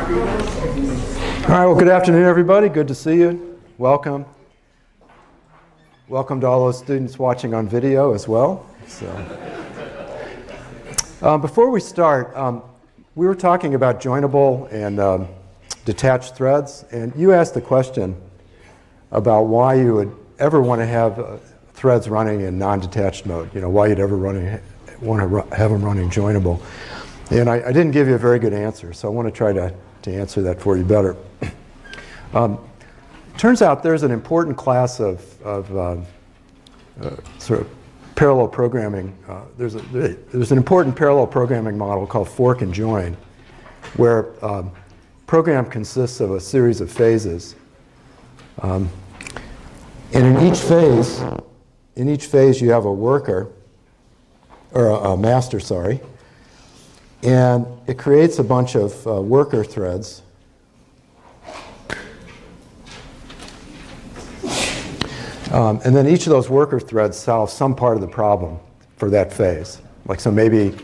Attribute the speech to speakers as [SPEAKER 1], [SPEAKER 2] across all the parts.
[SPEAKER 1] right, well, good afternoon, everybody. Good to see you. Welcome. Welcome to all those students watching on video as well. Before we start, we were talking about joinable and detached threads, and you asked the question about why you would ever want to have threads running in non-detached mode, why you'd ever want to have them running joinable. And I didn't give you a very good answer, so I want to try to answer that for you better. Turns out there's an important class of sort of parallel programming. There's an important parallel programming model called fork and join, where program consists of a series of phases. And in each phase you have a worker, or a master, sorry, and it creates a bunch of worker threads. And then each of those worker threads solves some part of the problem for that phase. Like, so maybe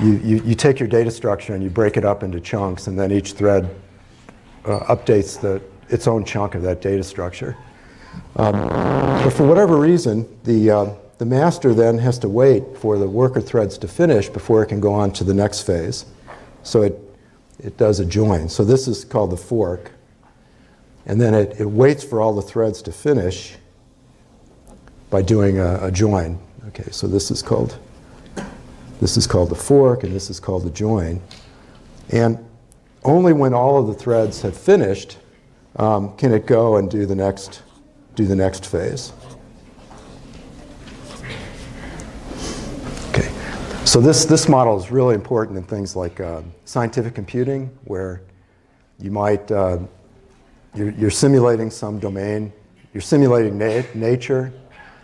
[SPEAKER 1] you take your data structure and you break it up into chunks, and then each thread updates its own chunk of that data structure. But for whatever reason, the master then has to wait for the worker threads to finish before it can go on to the next phase. So it does a join. So this is called the fork. And then it waits for all the threads to finish by doing a join. Okay, so this is called the fork, and this is called the join. And only when all of the threads have finished can it go and do the next phase. Okay, so this model is really important in things like scientific computing, where you might you're simulating some domain, you're simulating nature,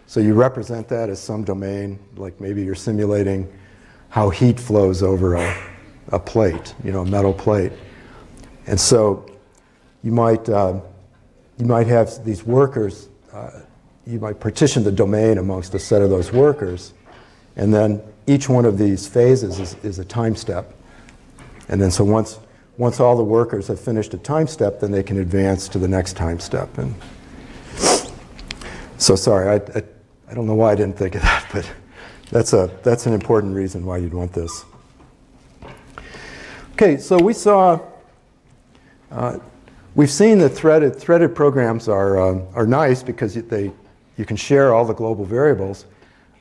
[SPEAKER 1] so you represent that as some domain, like maybe you're simulating how heat flows over a plate, a metal plate. And so you might have these workers, you might partition the domain amongst a set of those workers, and then each one of these phases is a time step. And then so once all the workers have finished a time step, then they can advance to the next time step. And so sorry, I don't know why I didn't think of that, but that's an important reason why you'd want this. Okay, so we've seen that threaded programs are nice because you can share all the global variables,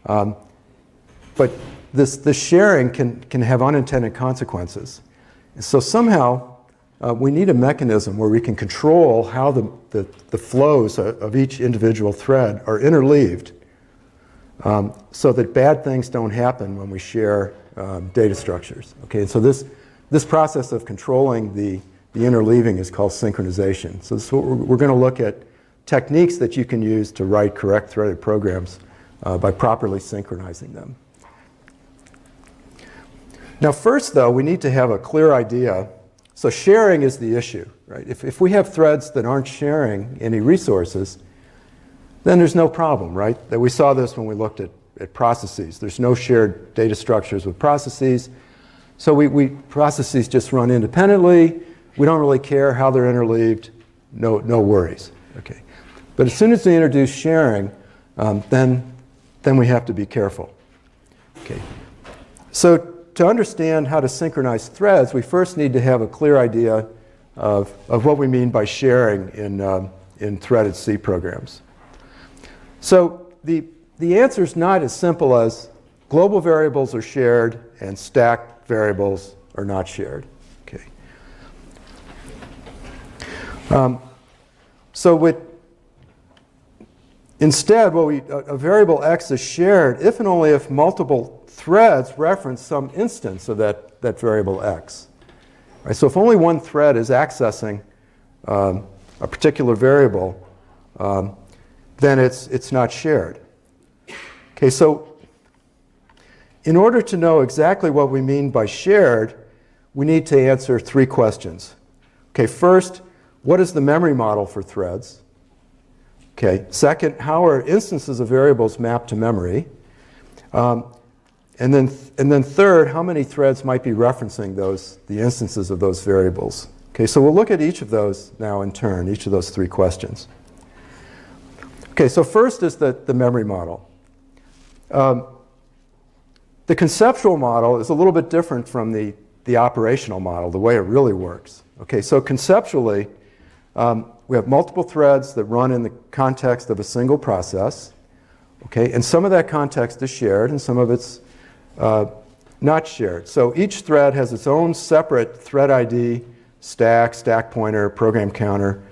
[SPEAKER 1] but this sharing can have unintended consequences. So somehow we need a mechanism where we can control how the flows of each individual thread are interleaved, so that bad things don't happen when we share data structures. Okay, and so this process of controlling the interleaving is called synchronization. So we're going to look at techniques that you can use to write correct threaded programs by properly synchronizing them. Now first, though, we need to have a clear idea. So sharing is the issue, right? If we have threads that aren't sharing any resources, then there's no problem, right? That we saw this when we looked at processes. There's no shared data structures with processes. So processes just run independently. We don't really care how they're interleaved. No worries. Okay. But as soon as we introduce sharing, then we have to be careful. Okay. So to understand how to synchronize threads, we first need to have a clear idea of what we mean by sharing in threaded C programs. So the answer is not as simple as global variables are shared and stacked variables are not shared. Okay. Instead, a variable x is shared if and only if multiple threads reference some instance of that variable x. Right, so if only one thread is accessing a particular variable, then it's not shared. Okay, so in order to know exactly what we mean by shared, we need to answer three questions. Okay, first, what is the memory model for threads? Okay, second, how are instances of variables mapped to memory? And then third, how many threads might be referencing the instances of those variables Okay, so we'll look at each of those now in turn, each of those three questions. Okay, so first is the memory model. The conceptual model is a little bit different from the operational model, the way it really works. Okay, so conceptually, we have multiple threads that run in the context of a single process. Okay, and some of that context is shared and some of it's not shared. So each thread has its own separate thread ID, stack, stack pointer, program counter,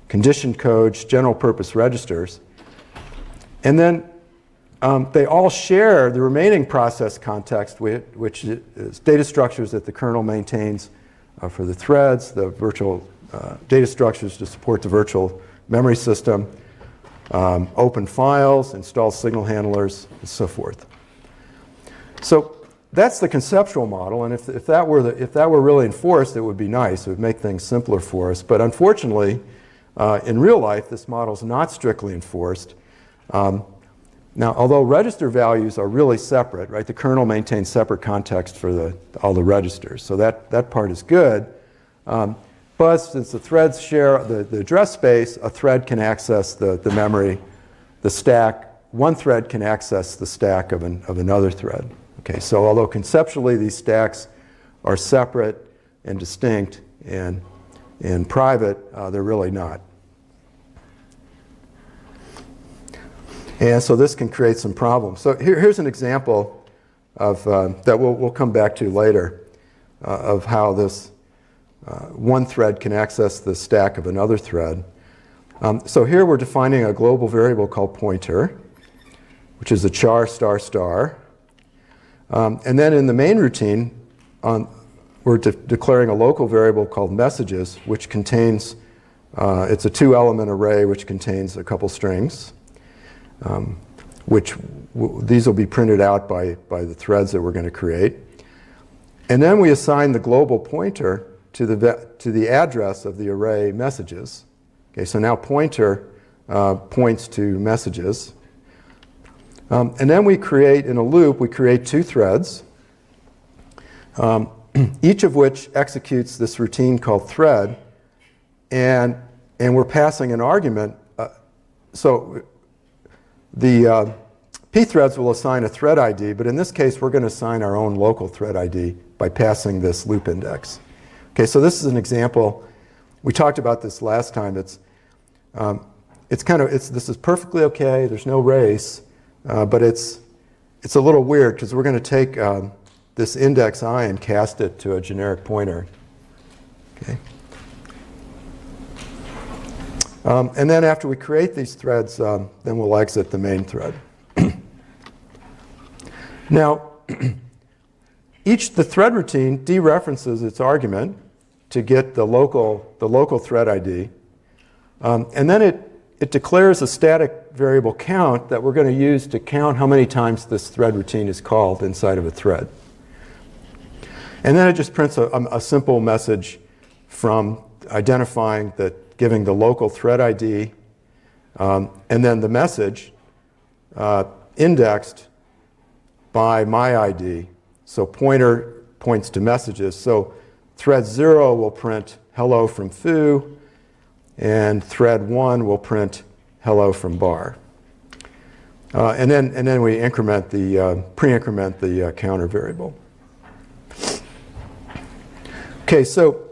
[SPEAKER 1] condition codes, general purpose registers. And then they all share the remaining process context, which is data structures that the kernel maintains for the threads, the virtual data structures to support the virtual memory system, open files, install signal handlers, and so forth. So that's the conceptual model, and if that were really enforced, it would be nice. It would make things simpler for us. But unfortunately, in real life, this model is not strictly enforced. Now, although register values are really separate, right? The kernel maintains separate context for all the registers, so that part is good. But since the threads share the address space, a thread can access the memory, the stack. One thread can access the stack of another thread. Okay, so although conceptually these stacks are separate and distinct and private, they're really not. And so this can create some problems. So here's an example of that we'll come back to later of how this one thread can access the stack of another thread. So here we're defining a global variable called pointer, which is a char star star. And then in the main routine, we're declaring a local variable called messages, which contains, it's a two-element array which contains a couple strings, these will be printed out by the threads that we're going to create. And then we assign the global pointer to the address of the array messages. Okay, so now pointer points to messages. And then we create, in a loop, we create two threads, each of which executes this routine called thread, and we're passing an argument. So the pthreads will assign a thread ID, but in this case, we're going to assign our own local thread ID by passing this loop index. Okay, so this is an example. We talked about this last time. This is perfectly okay. There's no race. But it's a little weird because we're going to take this index I and cast it to a generic pointer. Okay. And then after we create these threads, then we'll exit the main thread. Now, the thread routine dereferences its argument to get the local thread ID, and then it declares a static variable count that we're going to use to count how many times this thread routine is called inside of a thread. And then it just prints a simple message from identifying giving the local thread ID, and then the message indexed by my ID. So pointer points to messages. So thread 0 will print hello from foo, and thread 1 will print hello from bar. And then we increment pre-increment the counter variable. Okay, so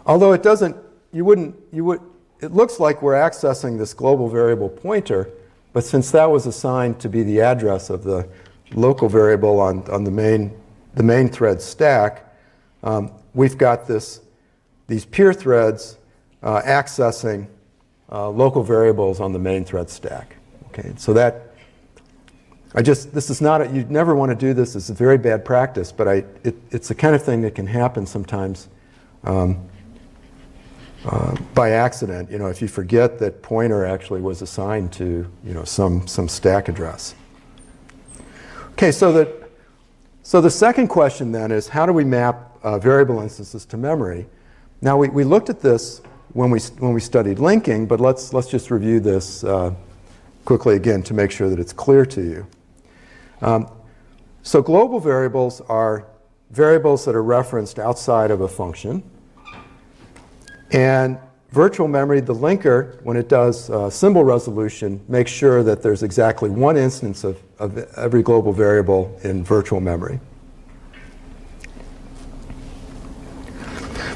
[SPEAKER 1] although it doesn't, it looks like we're accessing this global variable pointer, but since that was assigned to be the address of the local variable on the main thread stack, we've got these peer threads accessing local variables on the main thread stack. Okay, so this is not, you'd never want to do this. It's a very bad practice, but it's the kind of thing that can happen sometimes by accident. You know, if you forget that pointer actually was assigned to, some stack address. Okay, so the second question then is, how do we map variable instances to memory? Now we looked at this when we studied linking, but let's just review this quickly again to make sure that it's clear to you. So global variables are variables that are referenced outside of a function. And virtual memory, the linker, when it does symbol resolution, makes sure that there's exactly one instance of every global variable in virtual memory.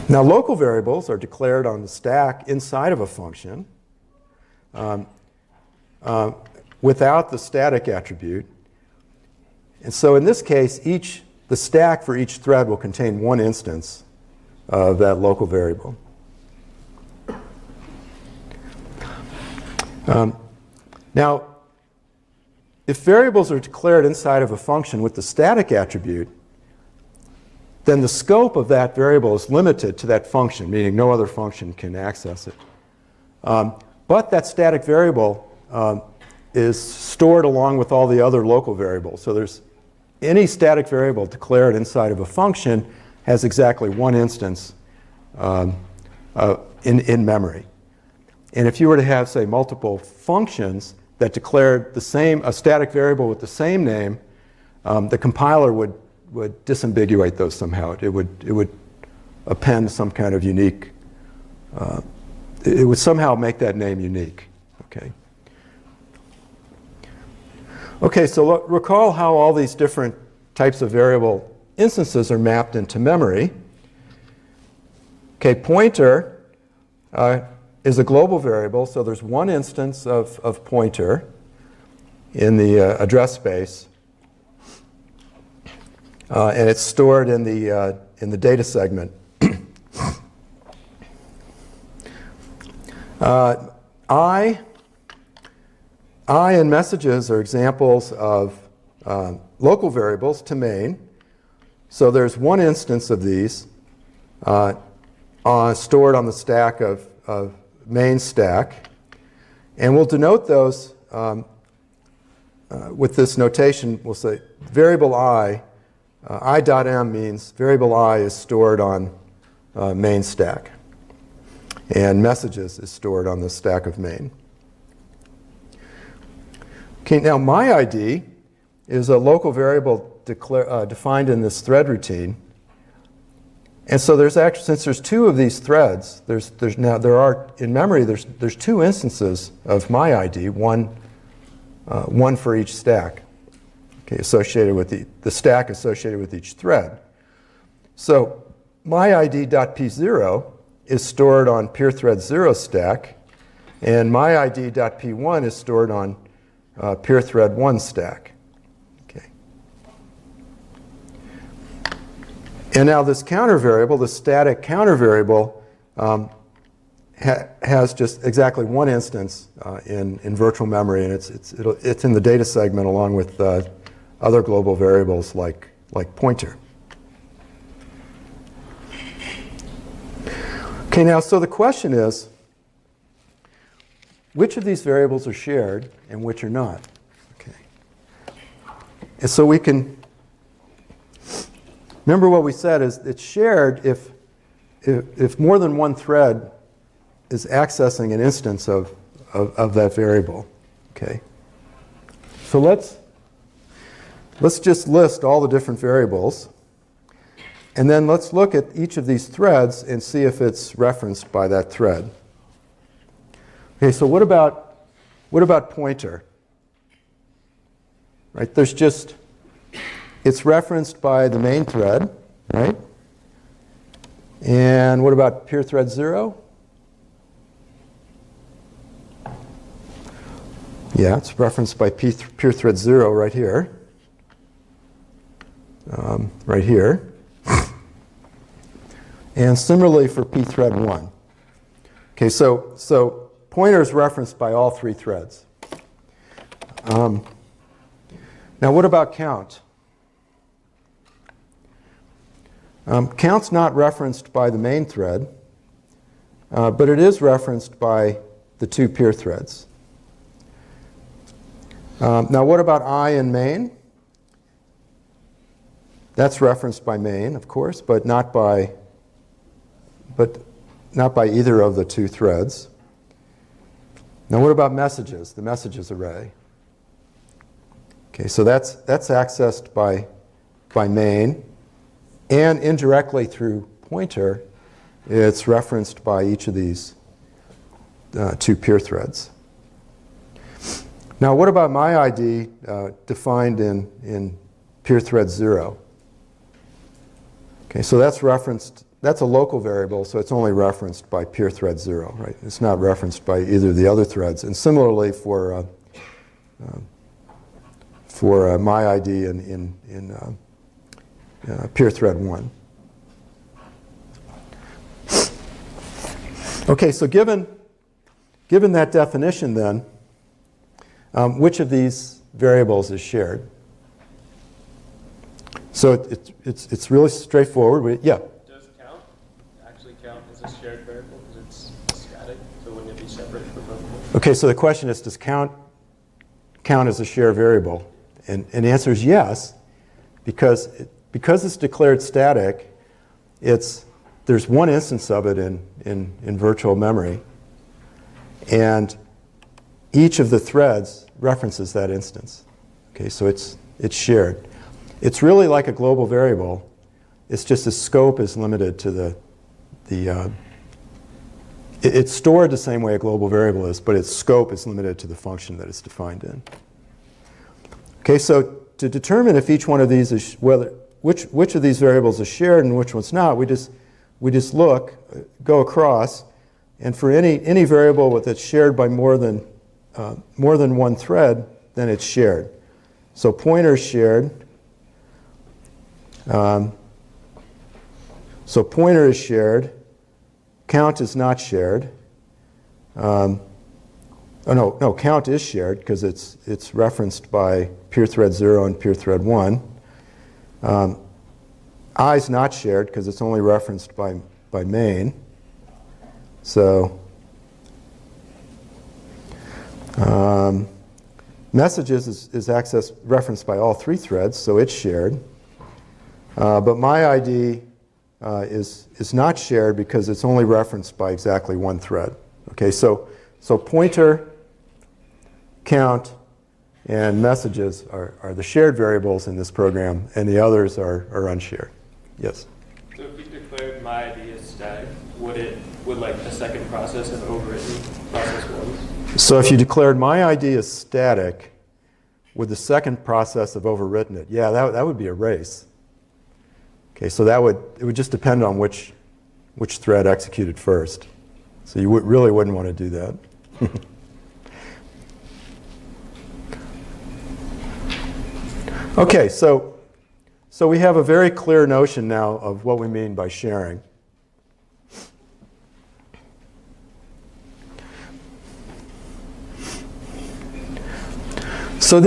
[SPEAKER 1] Now, local variables are declared on the stack inside of a function without the static attribute. And so in this case, the stack for each thread will contain one instance of that local variable. Now, if variables are declared inside of a function with the static attribute, then the scope of that variable is limited to that function, meaning no other function can access it. But that static variable is stored along with all the other local variables. So there's any static variable declared inside of a function has exactly one instance in memory. And if you were to have, say, multiple functions that declared a static variable with the same name, the compiler would disambiguate those somehow. It would append some kind of unique, it would somehow make that name unique. Okay, so recall how all these different types of variable instances are mapped into memory. Okay, pointer is a global variable, so there's one instance of pointer in the address space. And it's stored in the data segment. I and messages are examples of local variables to main. So there's one instance of these stored on the stack of main stack. And we'll denote those with this notation. We'll say variable I.m means variable I is stored on main stack, and messages is stored on the stack of main. Okay, now my ID is a local variable defined in this thread routine, and so there's actually, since there's two of these threads, in memory there's two instances of my ID, one for each stack. Okay, associated with the stack associated with each thread. So my ID.p0 is stored on peer thread 0 stack, and my ID.p1 is stored on peer thread 1 stack. Okay. And now this counter variable, the static counter variable, has just exactly one instance in virtual memory, and it's in the data segment along with other global variables like pointer. Okay, now so the question is, which of these variables are shared and which are not? Okay. And so we can remember what we said is it's shared if more than one thread is accessing an instance of that variable. Okay. So let's just list all the different variables, and then let's look at each of these threads and see if it's referenced by that thread. Okay, so what about pointer? Right, it's referenced by the main thread, right? And what about peer thread 0? Yeah, it's referenced by peer thread 0 right here. Right here. And similarly for p thread 1. Okay, so pointer is referenced by all three threads. Now what about count? Count's not referenced by the main thread, but it is referenced by the two peer threads. Now what about I in main? That's referenced by main, of course, but not by either of the two threads. Now what about messages, the messages array? Okay, so that's accessed by main, and indirectly through pointer, it's referenced by each of these two peer threads. Now, what about my ID defined in peer thread 0? Okay, so that's referenced, that's a local variable, so it's only referenced by peer thread 0, right? It's not referenced by either of the other threads. And similarly for my ID in peer thread 1. Okay, so given that definition then, which of these variables is shared? So it's really straightforward. Yeah?
[SPEAKER 2] Does count actually count as a shared variable because it's static? So wouldn't it be separate for both?
[SPEAKER 1] Okay, so the question is, does count as a shared variable? And the answer is yes, because it's declared static, there's one instance of it in virtual memory, and each of the threads references that instance. Okay, so it's shared. It's really like a global variable. It's just the scope is limited to it's stored the same way a global variable is, but its scope is limited to the function that it's defined in. Okay, so to determine if each one of these is which of these variables is shared and which one's not, we just go across, and for any variable that's shared by more than one thread, then it's shared. So pointer is shared. So pointer is shared. Count is not shared. Count is shared because it's referenced by peer thread 0 and peer thread 1. I is not shared because it's only referenced by main. So messages is referenced by all three threads, so it's shared. But my ID is not shared because it's only referenced by exactly one thread. Okay, so pointer, count, and messages are the shared variables in this program, and the others are unshared. Yes?
[SPEAKER 2] So if you declared my ID as static, would like a second process have overwritten process 1?
[SPEAKER 1] So if you declared my ID as static, would the second process have overwritten it? Yeah, that would be a race. Okay, so it would just depend on which thread executed first. So you really wouldn't want to do that. Okay, so we have a very clear notion now of what we mean by sharing. So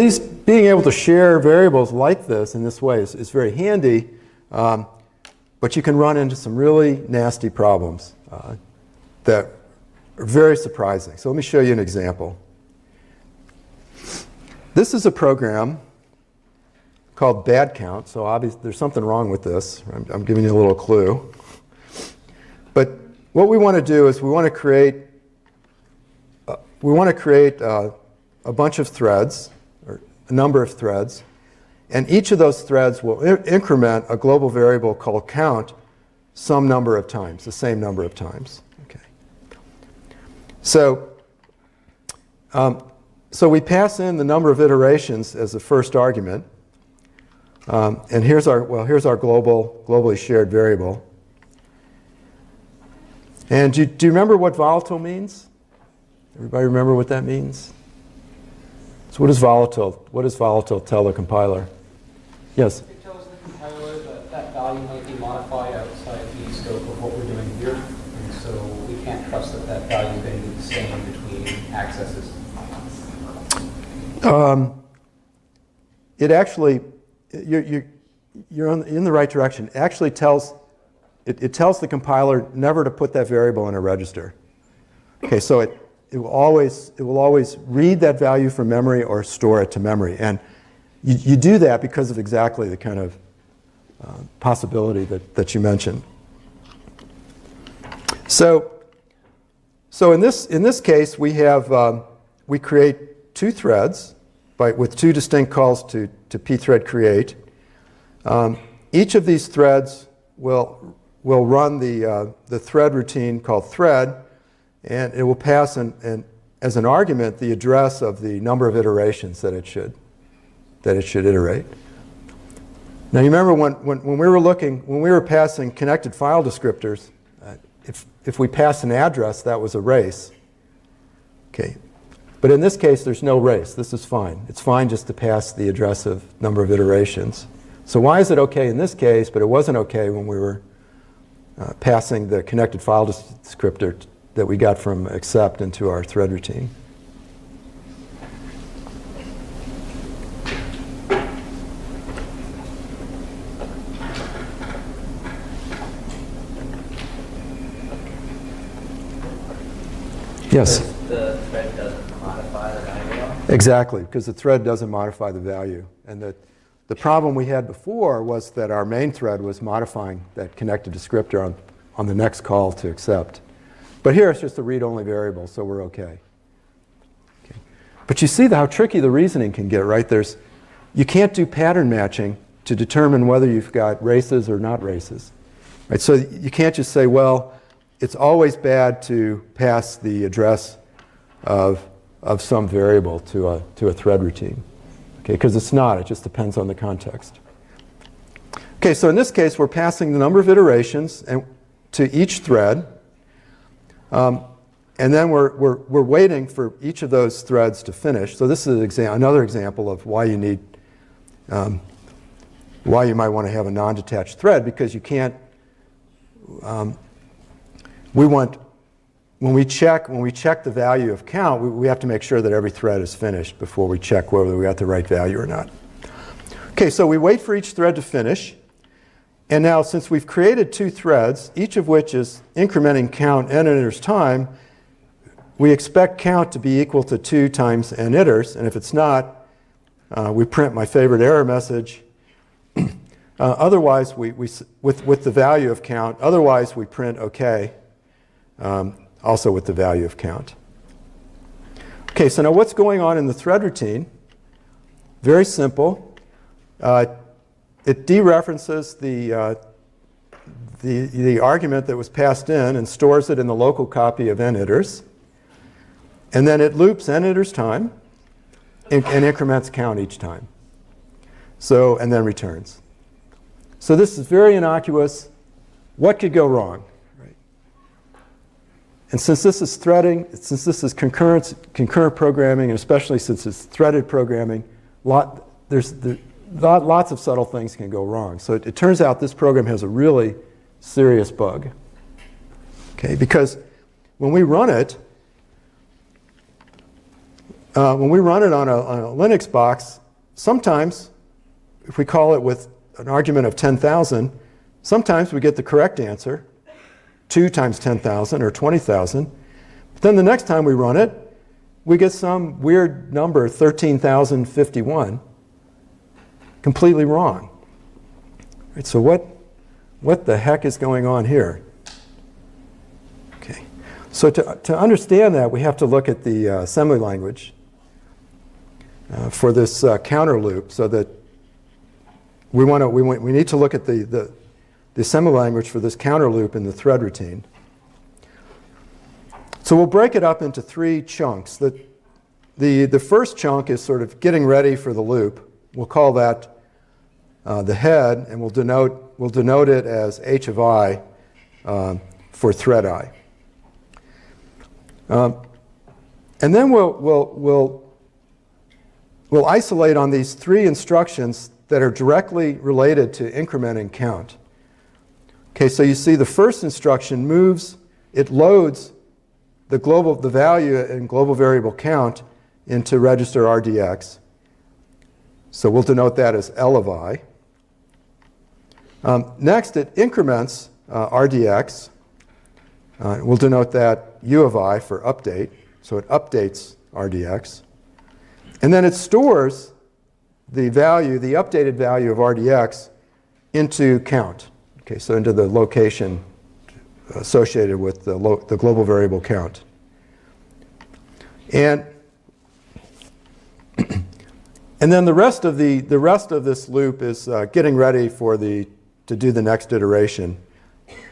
[SPEAKER 1] being able to share variables like this in this way is very handy, but you can run into some really nasty problems that are very surprising. So let me show you an example. This is a program called bad count, so obviously there's something wrong with this. I'm giving you a little clue. But what we want to do is we want to create a bunch of threads, or a number of threads, and each of those threads will increment a global variable called count some number of times, the same number of times. Okay. So we pass in the number of iterations as the first argument. And here's our globally shared variable. And do you remember what volatile means? Everybody remember what that means? So what does volatile tell the compiler? Yes?
[SPEAKER 3] It tells the compiler that that value might be modified outside the scope of what we're doing here. And so we can't trust that value is going to be the same between accesses.
[SPEAKER 1] It actually, you're in the right direction. It actually tells the compiler never to put that variable in a register. Okay, so it will always read that value from memory or store it to memory, and you do that because of exactly the kind of possibility that you mentioned. So in this case, we create two threads with two distinct calls to pthread create. Each of these threads will run the thread routine called thread, and it will pass as an argument the address of the number of iterations that it should iterate. Now you remember when we were passing connected file descriptors, if we passed an address, that was a race. Okay. But in this case, there's no race. This is fine. It's fine just to pass the address of number of iterations. So why is it okay in this case, but it wasn't okay when we were passing the connected file descriptor that we got from accept into our thread routine? Yes?
[SPEAKER 4] The thread doesn't modify the value.
[SPEAKER 1] Exactly, because the thread doesn't modify the value. And the problem we had before was that our main thread was modifying that connected descriptor on the next call to accept. But here it's just a read-only variable, so we're okay. But you see how tricky the reasoning can get, right? You can't do pattern matching to determine whether you've got races or not races. Right? So you can't just say, well, it's always bad to pass the address of some variable to a thread routine. Okay, because it's not. It just depends on the context. Okay, so in this case, we're passing the number of iterations to each thread. And then we're waiting for each of those threads to finish. So this is another example of why you need, why you might want to have a non-detached thread, because you can't. When we check the value of count, we have to make sure that every thread is finished before we check whether we got the right value or not. Okay, so we wait for each thread to finish. And now, since we've created two threads, each of which is incrementing count n iters time, we expect count to be equal to 2 times n iters. And if it's not, we print my favorite error message. Otherwise, with the value of count. Otherwise, we print OK, also with the value of count. Okay, so now what's going on in the thread routine? Very simple. It dereferences the argument that was passed in and stores it in the local copy of n iters. And then it loops n iters time and increments count each time. So, and then returns. So this is very innocuous. What could go wrong? Right? And since this is threading, since this is concurrent programming, and especially since it's threaded programming, lots of subtle things can go wrong. So it turns out this program has a really serious bug. Okay, because when we run it on a Linux box, sometimes, if we call it with an argument of 10,000, sometimes we get the correct answer, 2 times 10,000 or 20,000. But then the next time we run it, we get some weird number, 13,051, completely wrong. Right, so what the heck is going on here? Okay, so to understand that, we have to look at the assembly language for this counter loop, so that we need to look at the assembly language for this counter loop in the thread routine. So we'll break it up into 3 chunks. The first chunk is sort of getting ready for the loop. We'll call that the head, and we'll denote it as h of I for thread I. And then we'll isolate on these 3 instructions that are directly related to incrementing count. Okay, so you see the first instruction loads the value in global variable count into register RDX. So we'll denote that as L of I. Next, it increments RDX. We'll denote that U of I for update. So it updates RDX. And then it stores the updated value of RDX into count. Okay, so into the location associated with the global variable count. And then the rest of this loop is getting ready for the to do the next iteration.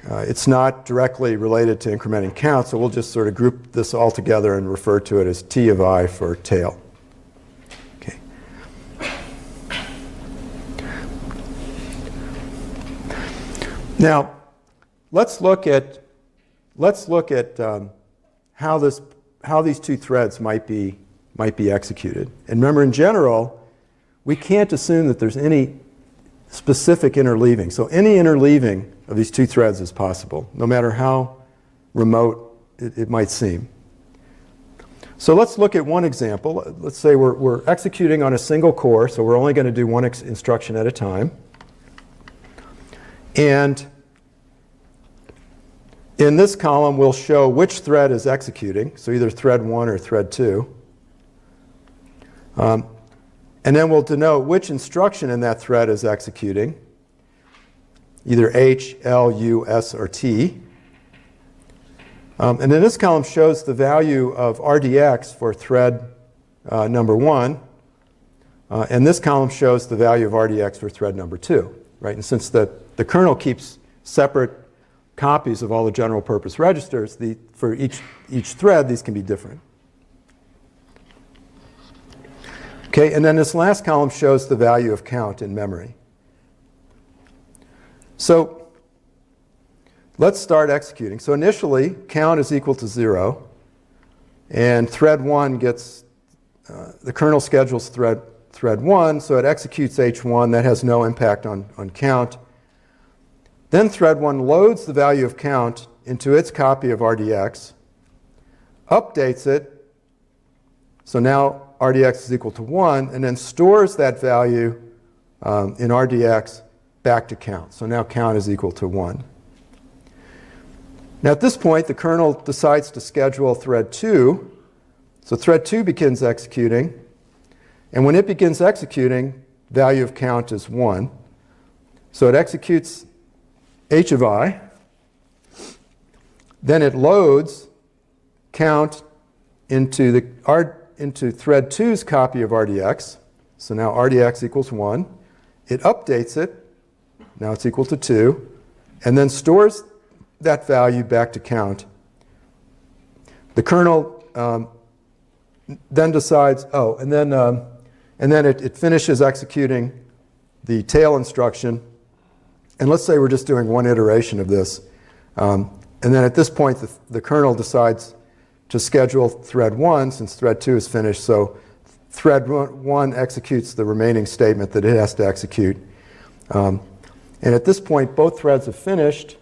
[SPEAKER 1] It's not directly related to incrementing count, so we'll just sort of group this all together and refer to it as T of I for tail. Okay. Now, let's look at how these two threads might be executed. And remember, in general, we can't assume that there's any specific interleaving. So any interleaving of these two threads is possible, no matter how remote it might seem. So let's look at one example. Let's say we're executing on a single core, so we're only going to do one instruction at a time. And in this column, we'll show which thread is executing, so either thread 1 or thread 2. And then we'll denote which instruction in that thread is executing, either H, L, U, S, or T. And then this column shows the value of RDX for thread number 1. And this column shows the value of RDX for thread number 2. Right? And since the kernel keeps separate copies of all the general purpose registers, for each thread, these can be different. Okay, and then this last column shows the value of count in memory. So let's start executing. So initially, count is equal to 0. And thread 1 gets, the kernel schedules thread 1, so it executes H1. That has no impact on count. Then thread 1 loads the value of count into its copy of RDX, updates it, so now RDX is equal to 1, and then stores that value in RDX back to count. So now count is equal to 1. Now at this point, the kernel decides to schedule thread 2. So thread 2 begins executing. And when it begins executing, value of count is 1. So it executes H of I. Then it loads count into thread 2's copy of RDX. So now RDX equals 1. It updates it. Now it's equal to 2. And then stores that value back to count. The kernel then decides, and then it finishes executing the tail instruction. And let's say we're just doing one iteration of this. And then at this point, the kernel decides to schedule thread 1 since thread 2 is finished. So thread 1 executes the remaining statement that it has to execute. And at this point, both threads have finished.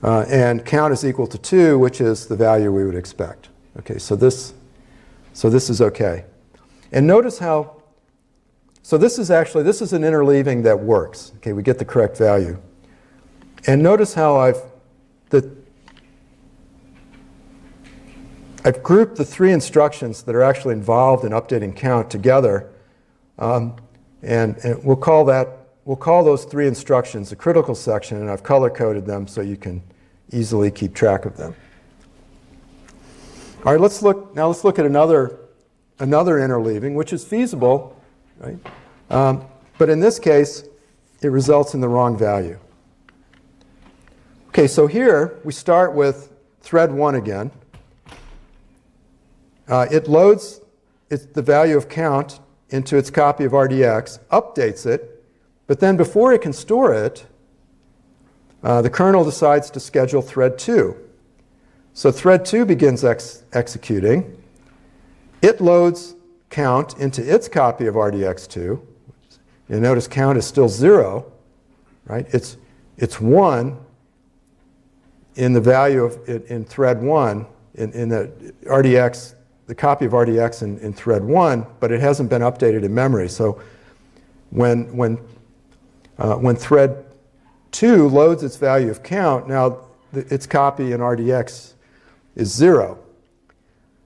[SPEAKER 1] And count is equal to 2, which is the value we would expect. Okay, so this is okay. And notice how, so this is an interleaving that works. Okay, we get the correct value. And notice how I've grouped the 3 instructions that are actually involved in updating count together. And we'll call those 3 instructions the critical section, and I've color-coded them so you can easily keep track of them. All right, let's look at another interleaving, which is feasible, right? But in this case, it results in the wrong value. Okay, so here we start with thread 1 again. It loads the value of count into its copy of RDX, updates it, but then before it can store it, the kernel decides to schedule thread 2. So thread 2 begins executing. It loads count into its copy of RDX2. You notice count is still 0, right? It's 1 in the value of in thread 1 in the RDX, the copy of RDX in thread 1, but it hasn't been updated in memory. So when thread 2 loads its value of count, now its copy in RDX is 0.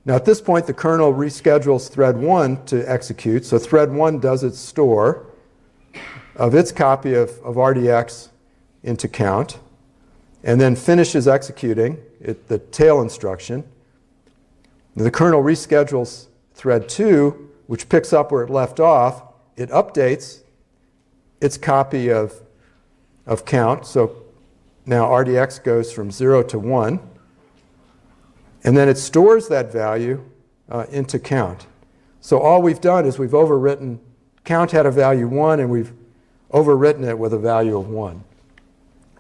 [SPEAKER 1] Now at this point, the kernel reschedules thread 1 to execute. So thread 1 does its store of its copy of RDX into count, and then finishes executing the tail instruction. The kernel reschedules thread 2, which picks up where it left off. It updates its copy of of count. So now RDX goes from 0 to 1. And then it stores that value into count. So all we've done is we've overwritten, count had a value 1, and we've overwritten it with a value of 1.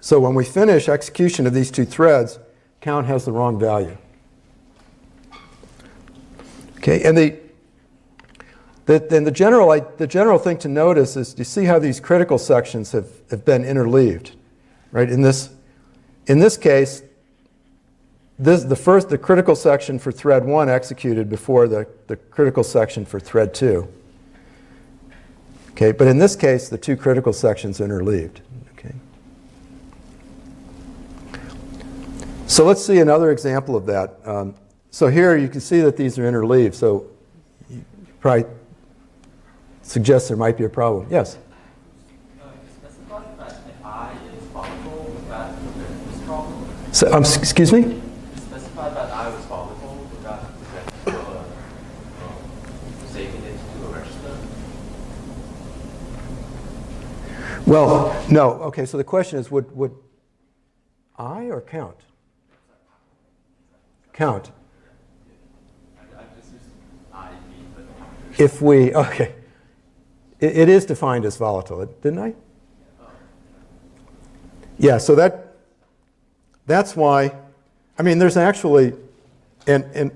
[SPEAKER 1] So when we finish execution of these two threads, count has the wrong value. Okay, and the general thing to notice is, you see how these critical sections have been interleaved, right? In this case, the critical section for thread 1 executed before the critical section for thread 2. Okay, but in this case, the two critical sections interleaved. Okay. So let's see another example of that. So here you can see that these are interleaved. So you probably suggest there might be a problem. Yes?
[SPEAKER 4] Specify that if I is volatile, would that prevent this problem?
[SPEAKER 1] So, excuse me?
[SPEAKER 4] Specify that I was volatile, would that prevent saving it to a register?
[SPEAKER 1] Well, no. Okay, so the question is, would I or count? Count.
[SPEAKER 4] I just used I, B, but
[SPEAKER 1] If we, okay. It is defined as volatile, didn't I? Yeah, so that's why, I mean, there's actually, and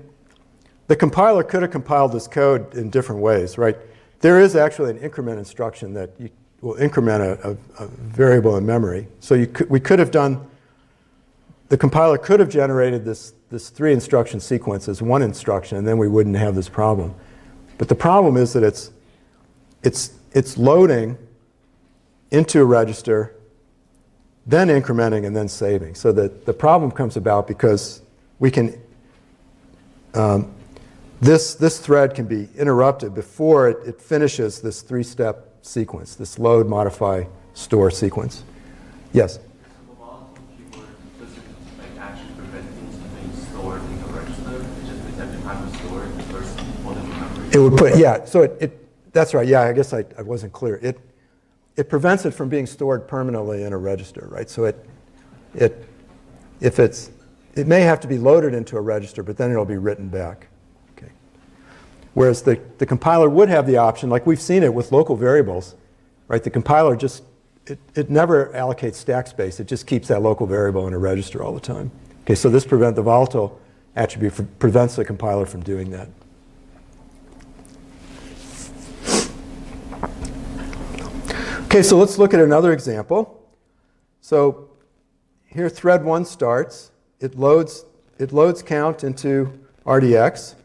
[SPEAKER 1] the compiler could have compiled this code in different ways, right? There is actually an increment instruction that you will increment a variable in memory. So we could have done, the compiler could have generated this 3 instruction sequence as one instruction, and then we wouldn't have this problem. But the problem is that it's loading into a register, then incrementing, and then saving. So that the problem comes about because we can, this thread can be interrupted before it finishes this 3-step sequence, this load, modify, store sequence. Yes?
[SPEAKER 4] So the volatile keyword doesn't actually prevent things from being stored in the register. It just means every time you store it, the first one in memory.
[SPEAKER 1] It would put, yeah, so that's right, yeah, I guess I wasn't clear. It prevents it from being stored permanently in a register, right? So it may have to be loaded into a register, but then it'll be written back. Okay. Whereas the compiler would have the option, like we've seen it with local variables, right? The compiler just, it never allocates stack space. It just keeps that local variable in a register all the time. Okay, so this the volatile attribute prevents the compiler from doing that. Okay, so let's look at another example. So here thread 1 starts. It loads count into RDX.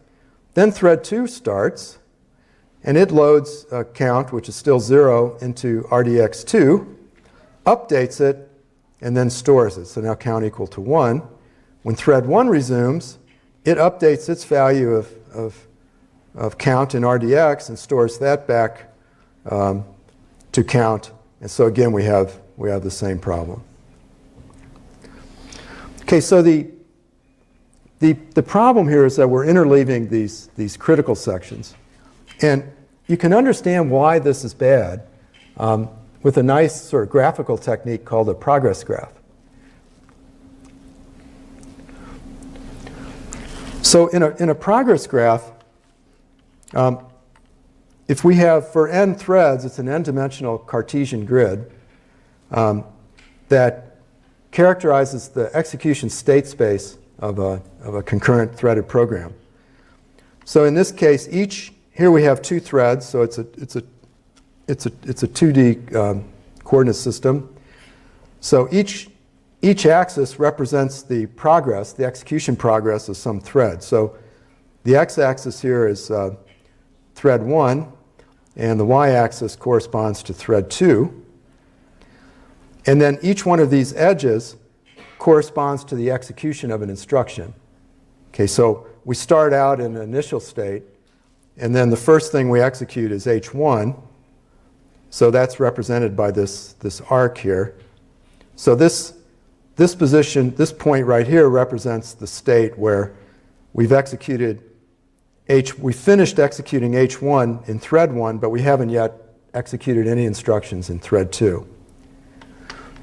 [SPEAKER 1] Then thread 2 starts, and it loads count, which is still 0, into RDX2, updates it, and then stores it. So now count equal to 1. When thread 1 resumes, it updates its value of count in RDX and stores that back to count. And so again, we have the same problem. Okay, so the problem here is that we're interleaving these critical sections. And you can understand why this is bad with a nice sort of graphical technique called a progress graph. So in a progress graph, if we have, for n threads, it's an n-dimensional Cartesian grid that characterizes the execution state space of a concurrent threaded program. So in this case, here we have 2 threads, so it's a 2D coordinate system. So each axis represents the progress, the execution progress of some thread. So the x-axis here is thread 1, and the y-axis corresponds to thread 2. And then each one of these edges corresponds to the execution of an instruction. Okay, so we start out in an initial state, and then the first thing we execute is H1. So that's represented by this arc here. So this position, this point right here represents the state where we've executed we finished executing H1 in thread 1, but we haven't yet executed any instructions in thread 2.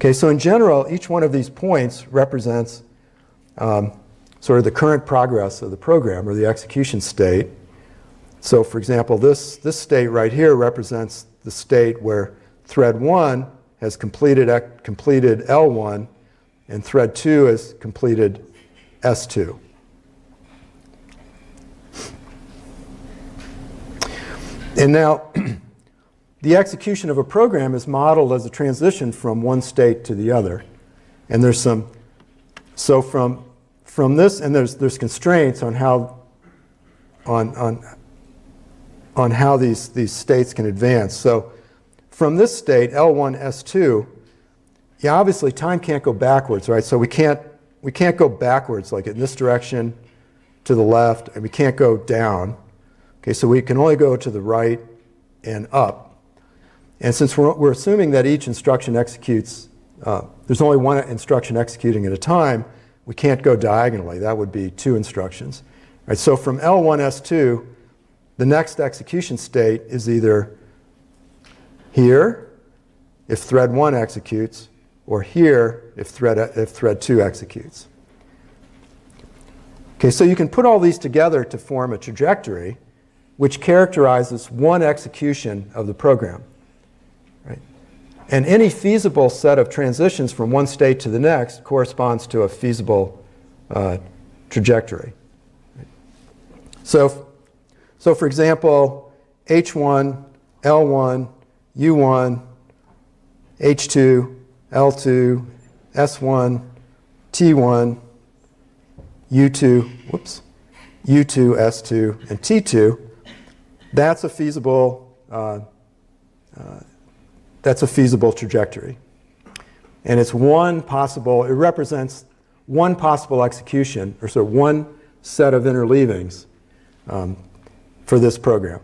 [SPEAKER 1] Okay, so in general, each one of these points represents sort of the current progress of the program or the execution state. So for example, this state right here represents the state where thread 1 has completed L1 and thread 2 has completed S2. And now, the execution of a program is modeled as a transition from one state to the other. And there's some, so from this, and there's constraints on how, on how these states can advance. So from this state, L1, S2, yeah, obviously time can't go backwards, right? So we can't go backwards like in this direction to the left, and we can't go down. Okay, so we can only go to the right and up. And since we're assuming that each instruction executes, there's only one instruction executing at a time, we can't go diagonally. That would be 2 instructions. Right, so from L1, S2, the next execution state is either here, if thread 1 executes, or here, if thread 2 executes. Okay, so you can put all these together to form a trajectory which characterizes one execution of the program. Right? And any feasible set of transitions from one state to the next corresponds to a feasible trajectory. Right? So for example, H1, L1, U1, H2, L2, S1, T1, U2, U2, S2, and T2. That's a feasible trajectory. And it's it represents one possible execution, or so one set of interleavings for this program.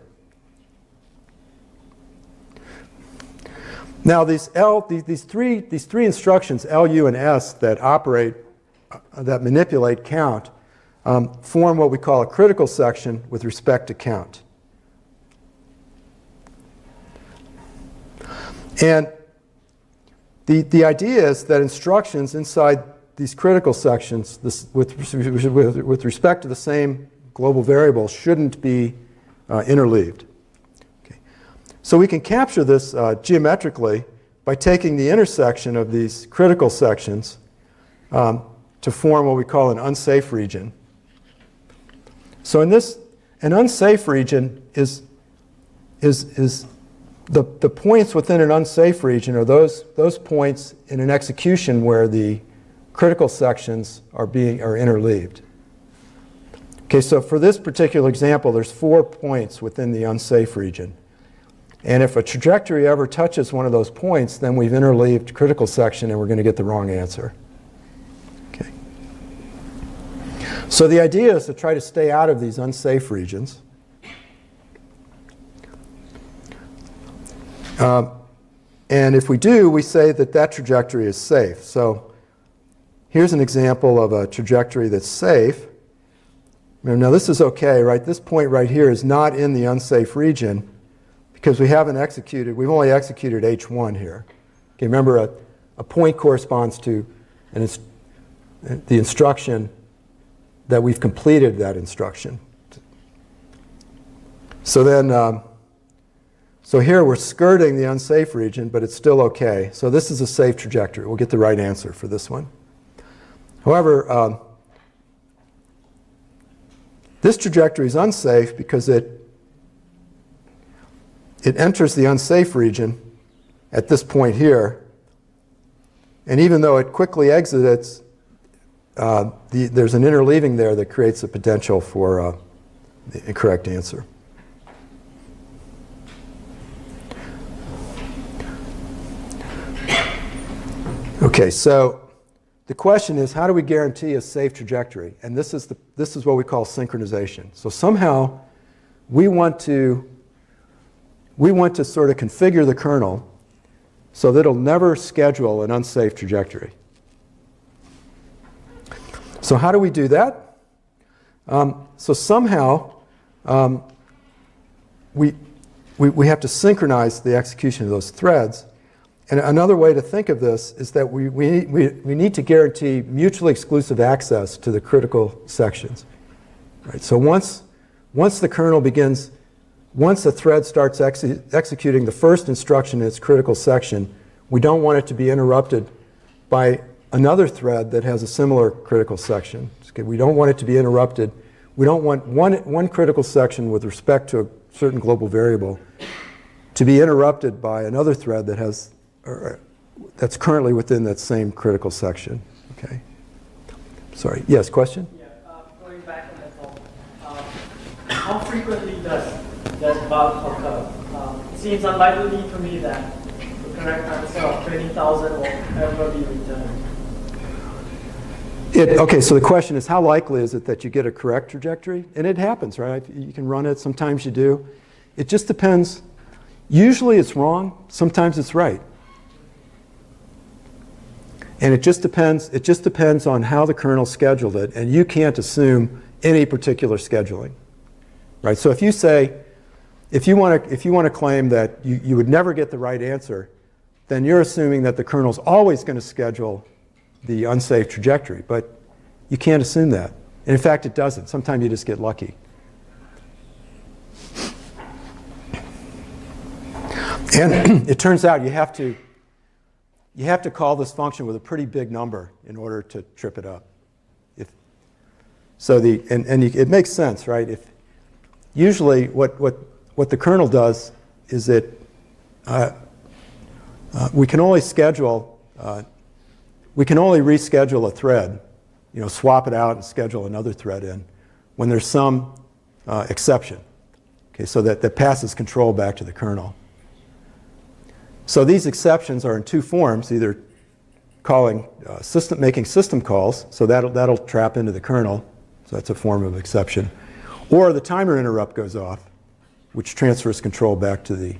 [SPEAKER 1] Now these three instructions, L, U, and S, that manipulate count, form what we call a critical section with respect to count. And the idea is that instructions inside these critical sections, with respect to the same global variable, shouldn't be interleaved. Okay. So we can capture this geometrically by taking the intersection of these critical sections to form what we call an unsafe region. So an unsafe region is the points within an unsafe region are those points in an execution where the critical sections are interleaved. Okay, so for this particular example, there's 4 points within the unsafe region. And if a trajectory ever touches one of those points, then we've interleaved critical section and we're going to get the wrong answer. Okay. So the idea is to try to stay out of these unsafe regions. And if we do, we say that trajectory is safe. So here's an example of a trajectory that's safe. Now this is okay, right? This point right here is not in the unsafe region because we've only executed H1 here. Okay, remember a point corresponds to the instruction that we've completed that instruction. So then, so here we're skirting the unsafe region, but it's still okay. So this is a safe trajectory. We'll get the right answer for this one. However, this trajectory is unsafe because it enters the unsafe region at this point here. And even though it quickly exits, there's an interleaving there that creates a potential for the incorrect answer. Okay, so the question is, how do we guarantee a safe trajectory? And this is what we call synchronization. So somehow we want to sort of configure the kernel so that it'll never schedule an unsafe trajectory. So how do we do that? So somehow we have to synchronize the execution of those threads. And another way to think of this is that we need to guarantee mutually exclusive access to the critical sections. Right? So once the kernel begins, once a thread starts executing the first instruction in its critical section, we don't want it to be interrupted by another thread that has a similar critical section. Okay? We don't want it to be interrupted. We don't want one critical section with respect to a certain global variable to be interrupted by another thread that has that's currently within that same critical section. Okay. Sorry. Yes. Question.
[SPEAKER 5] Yeah. Going back on that thought, how frequently does bug occur? It seems unlikely to me that the correct answer of 20,000 will ever be returned.
[SPEAKER 1] Okay, so the question is, how likely is it that you get a correct trajectory? And it happens, right? You can run it. Sometimes you do. It just depends. Usually it's wrong. Sometimes it's right. And it just depends on how the kernel scheduled it, and you can't assume any particular scheduling. Right? So if you say, if you want to claim that you would never get the right answer, then you're assuming that the kernel's always going to schedule the unsafe trajectory, but you can't assume that. And in fact, it doesn't. Sometimes you just get lucky. And it turns out you have to call this function with a pretty big number in order to trip it up. It makes sense, right? If usually what the kernel does is we can only reschedule a thread, swap it out and schedule another thread in when there's some exception, okay, so that passes control back to the kernel. So these exceptions are in two forms, either making system calls, so that'll trap into the kernel, so that's a form of exception, or the timer interrupt goes off, which transfers control back to the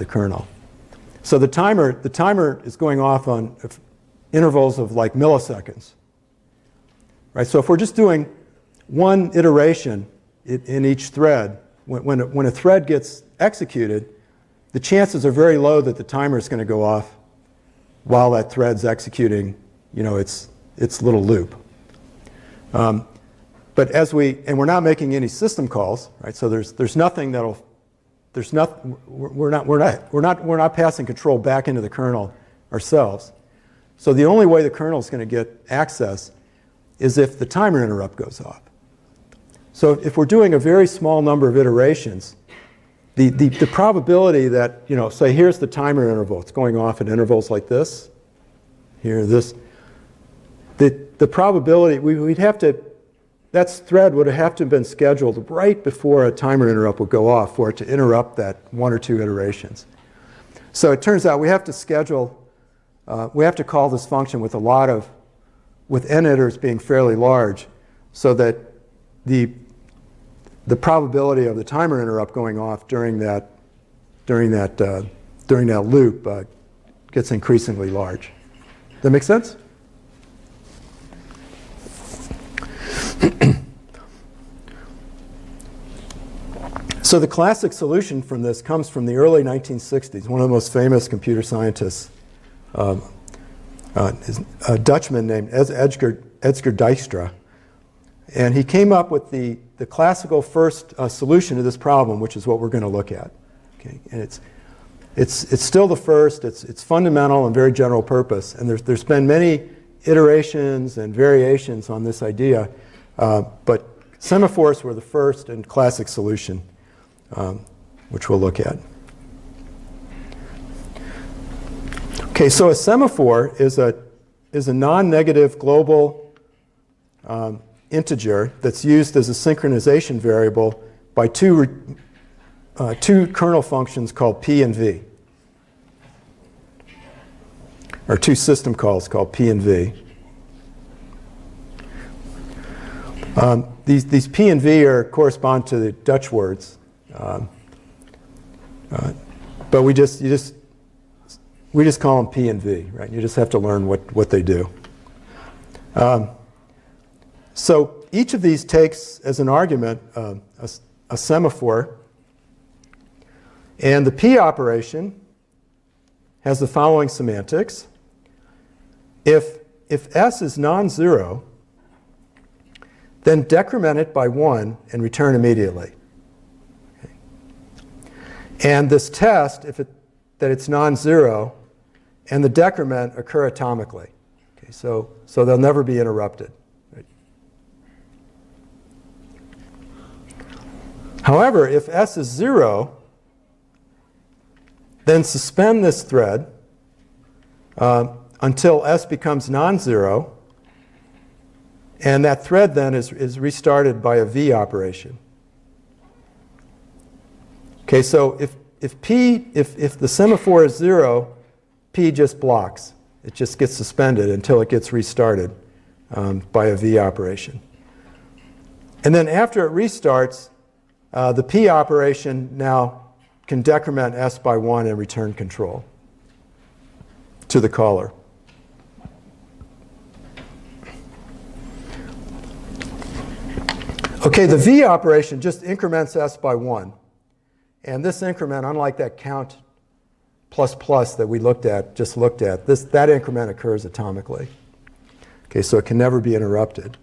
[SPEAKER 1] kernel. So the timer is going off on intervals of like milliseconds, right? So if we're just doing one iteration in each thread, when a thread gets executed, the chances are very low that the timer is going to go off while that thread's executing, its little loop. But we're not making any system calls, right? So there's nothing we're not passing control back into the kernel ourselves. So the only way the kernel is going to get access is if the timer interrupt goes off. So if we're doing a very small number of iterations, the probability that, say here's the timer interval, it's going off at intervals like this, here, this, the probability, that thread would have to have been scheduled right before a timer interrupt would go off for it to interrupt that one or two iterations. So it turns out we have to call this function with with n iters being fairly large, so that the probability of the timer interrupt going off during that loop gets increasingly large. Does that make sense? So the classic solution from this comes from the early 1960s. One of the most famous computer scientists, is a Dutchman named Edgar Dijkstra. And he came up with the classical first solution to this problem, which is what we're going to look at. Okay? And it's still the first. It's fundamental and very general purpose. And there's been many iterations and variations on this idea, but semaphores were the first and classic solution, which we'll look at. Okay, so a semaphore is a non-negative global integer that's used as a synchronization variable by two kernel functions called P and V, or two system calls called P and V. These P and V correspond to the Dutch words, but we just call them P and V, right? You just have to learn what they do. So each of these takes as an argument a semaphore, and the P operation has the following semantics. If S is non-zero, then decrement it by 1 and return immediately. Okay. And this test, that it's non-zero, and the decrement occur atomically. Okay, so they'll never be interrupted. Right? However, if S is 0, then suspend this thread until S becomes non-zero, and that thread then is restarted by a V operation. Okay, so if the semaphore is 0, P just blocks. It just gets suspended until it gets restarted by a V operation. And then after it restarts, the P operation now can decrement S by 1 and return control to the caller. Okay, the V operation just increments S by 1. And this increment, unlike that count plus plus that we just looked at, that increment occurs atomically. Okay, so it can never be interrupted.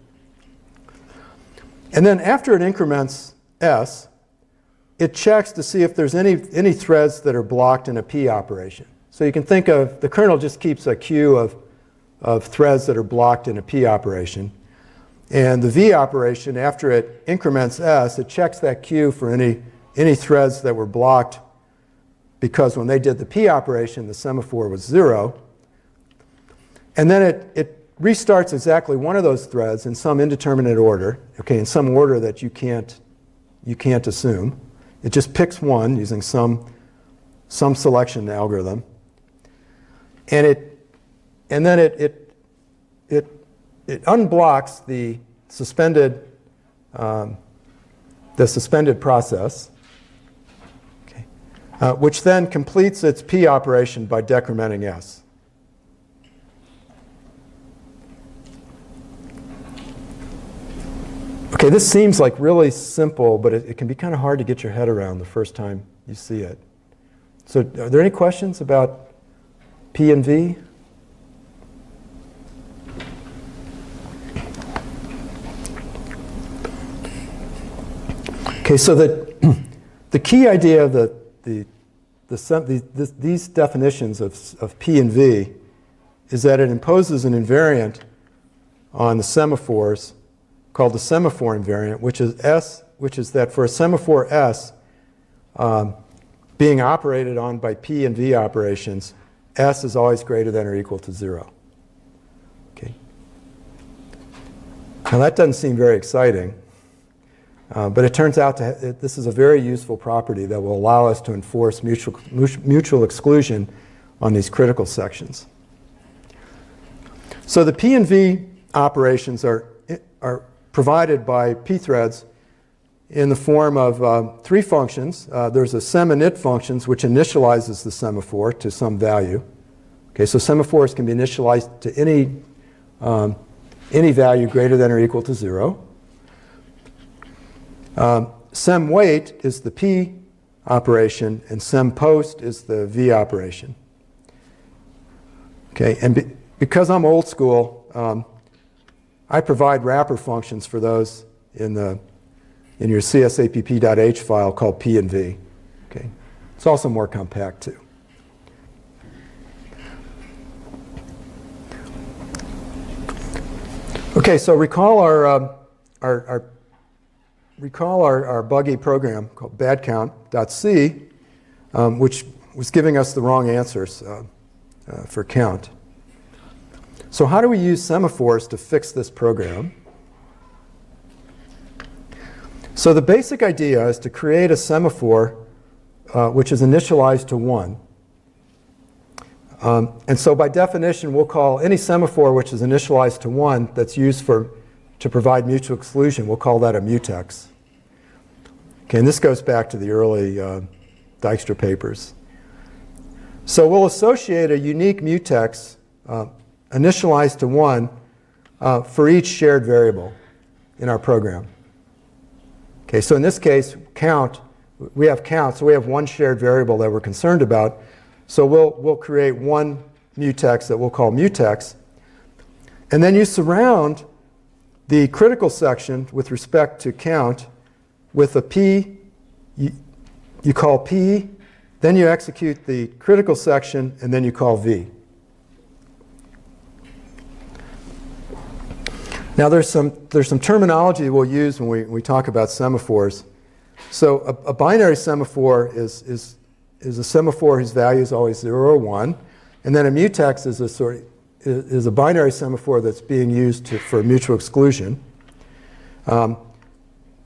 [SPEAKER 1] And then after it increments S, it checks to see if there's any threads that are blocked in a P operation. So you can think of, the kernel just keeps a queue of threads that are blocked in a P operation. And the V operation, after it increments S, it checks that queue for any threads that were blocked, because when they did the P operation, the semaphore was 0. And then it restarts exactly one of those threads in some indeterminate order, okay, in some order that you can't assume. It just picks one using some selection algorithm. And then it unblocks the suspended process, okay, which then completes its P operation by decrementing S. Okay, this seems like really simple, but it can be kind of hard to get your head around the first time you see it. So are there any questions about P and V? Okay, so the key idea of these definitions of P and V is that it imposes an invariant on the semaphores called the semaphore invariant, which is that for a semaphore S being operated on by P and V operations, S is always greater than or equal to 0. Okay. Now that doesn't seem very exciting, but it turns out this is a very useful property that will allow us to enforce mutual exclusion on these critical sections. So the P and V operations are provided by P threads in the form of 3 functions. There's a sem init functions, which initializes the semaphore to some value. Okay, so semaphores can be initialized to any value greater than or equal to 0. Sem wait is the P operation, and sem post is the V operation. Okay, and because I'm old school, I provide wrapper functions for those in your csapp.h file called P and V. Okay, it's also more compact too. Okay, so recall our buggy program called badcount.c, which was giving us the wrong answers for count. So how do we use semaphores to fix this program? So the basic idea is to create a semaphore which is initialized to 1. And so by definition, we'll call any semaphore which is initialized to 1 that's used to provide mutual exclusion, we'll call that a mutex. Okay, and this goes back to the early Dijkstra papers. So we'll associate a unique mutex initialized to 1 for each shared variable in our program. Okay, so in this case, count, we have count, so we have one shared variable that we're concerned about. So we'll create one mutex that we'll call mutex. And then you surround the critical section with respect to count with a P you call P, then you execute the critical section, and then you call V. Now there's some terminology we'll use when we talk about semaphores. So a binary semaphore is a semaphore whose value is always 0 or 1, and then a mutex is a binary semaphore that's being used for mutual exclusion. The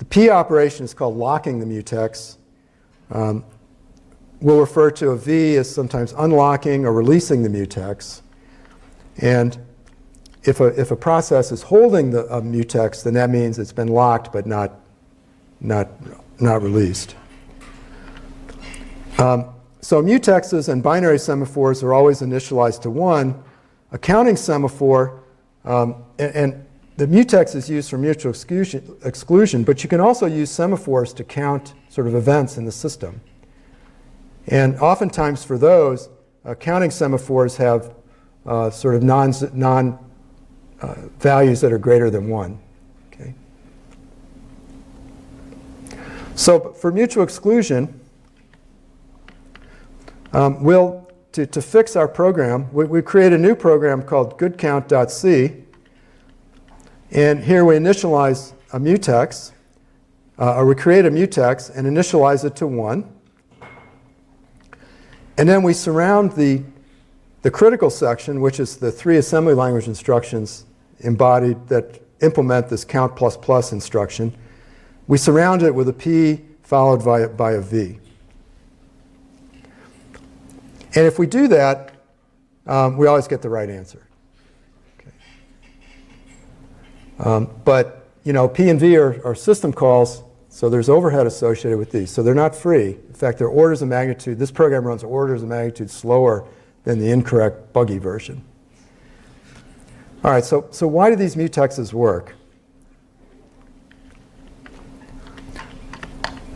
[SPEAKER 1] P operation is called locking the mutex. We'll refer to a V as sometimes unlocking or releasing the mutex. And if a process is holding a mutex, then that means it's been locked but not released. So mutexes and binary semaphores are always initialized to 1. A counting semaphore, and the mutex is used for mutual exclusion, but you can also use semaphores to count sort of events in the system. And oftentimes for those, counting semaphores have sort of non values that are greater than 1. Okay. So for mutual exclusion, to fix our program, we create a new program called goodcount.c. And here we initialize a mutex, or we create a mutex and initialize it to 1. And then we surround the critical section, which is the 3 assembly language instructions embodied that implement this count plus plus instruction. We surround it with a P followed by a V. And if we do that, we always get the right answer. Okay. But P and V are system calls, so there's overhead associated with these. So they're not free. In fact, they're orders of magnitude. This program runs orders of magnitude slower than the incorrect buggy version. All right, so why do these mutexes work?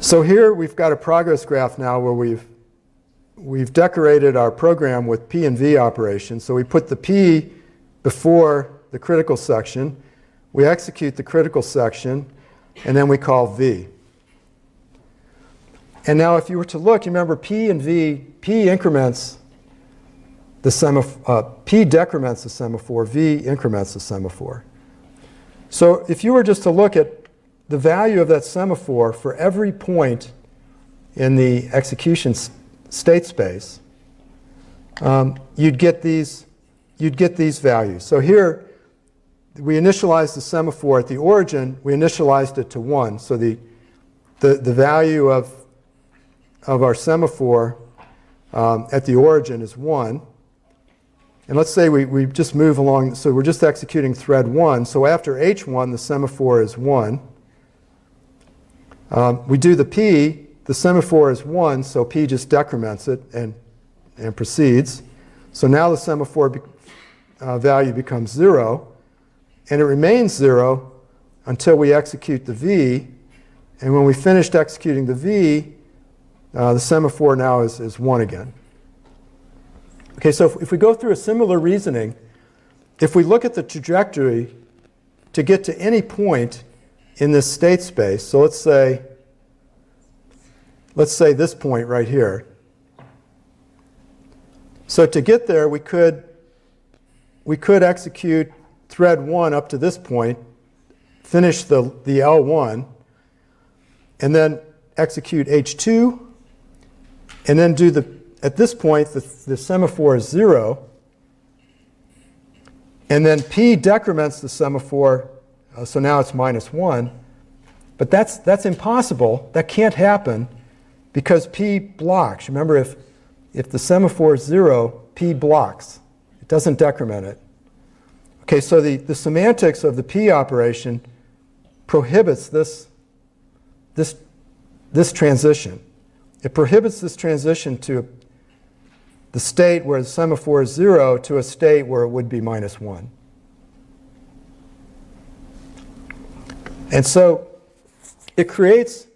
[SPEAKER 1] So here we've got a progress graph now where we've decorated our program with P and V operations. So we put the P before the critical section. We execute the critical section, and then we call V. And now if you were to look, you remember P and V, P increments the semaphore, P decrements the semaphore, V increments the semaphore. So if you were just to look at the value of that semaphore for every point in the execution state space, you'd get these values. So here we initialized the semaphore at the origin. We initialized it to 1. So the value of our semaphore at the origin is 1. And let's say we just move along. So we're just executing thread 1. So after H1, the semaphore is 1. We do the P. The semaphore is 1, so P just decrements it and proceeds. So now the semaphore value becomes 0. And it remains 0 until we execute the V. And when we finished executing the V, the semaphore now is 1 again. Okay, so if we go through a similar reasoning, if we look at the trajectory to get to any point in this state space, so let's say this point right here. So to get there, we could execute thread 1 up to this point, finish the L1, and then execute H2, and then do at this point, the semaphore is 0, and then P decrements the semaphore, so now it's -1. But that's impossible. That can't happen because P blocks. Remember, if the semaphore is 0, P blocks. It doesn't decrement it. Okay, so the semantics of the P operation prohibits this transition. It prohibits this transition to the state where the semaphore is 0 to a state where it would be -1. And so it creates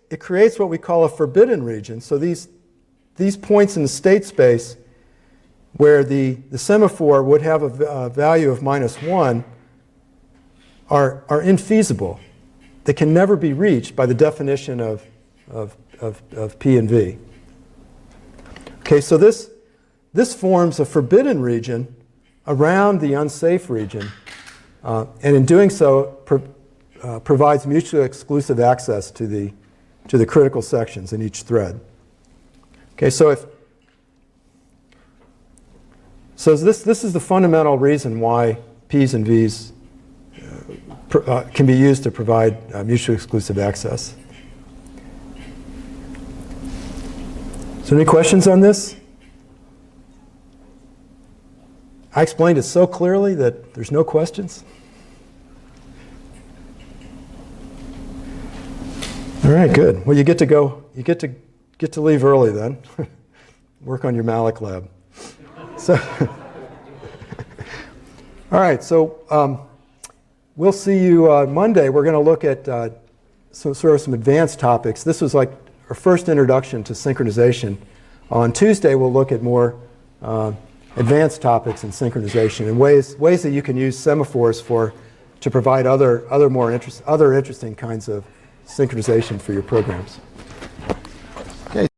[SPEAKER 1] what we call a forbidden region. So these points in the state space where the semaphore would have a value of -1 are infeasible. They can never be reached by the definition of P and V. Okay, so this forms a forbidden region around the unsafe region, and in doing so provides mutually exclusive access to the critical sections in each thread. Okay, so this is the fundamental reason why P's and V's can be used to provide mutually exclusive access. So any questions on this? I explained it so clearly that there's no questions. All right, good. Well, you get to leave early then. Work on your Malik lab. So, all right, so we'll see you Monday. We're going to look at some advanced topics. This was like our first introduction to synchronization. On Tuesday, we'll look at more advanced topics in synchronization and ways that you can use semaphores to provide other interesting kinds of synchronization for your programs.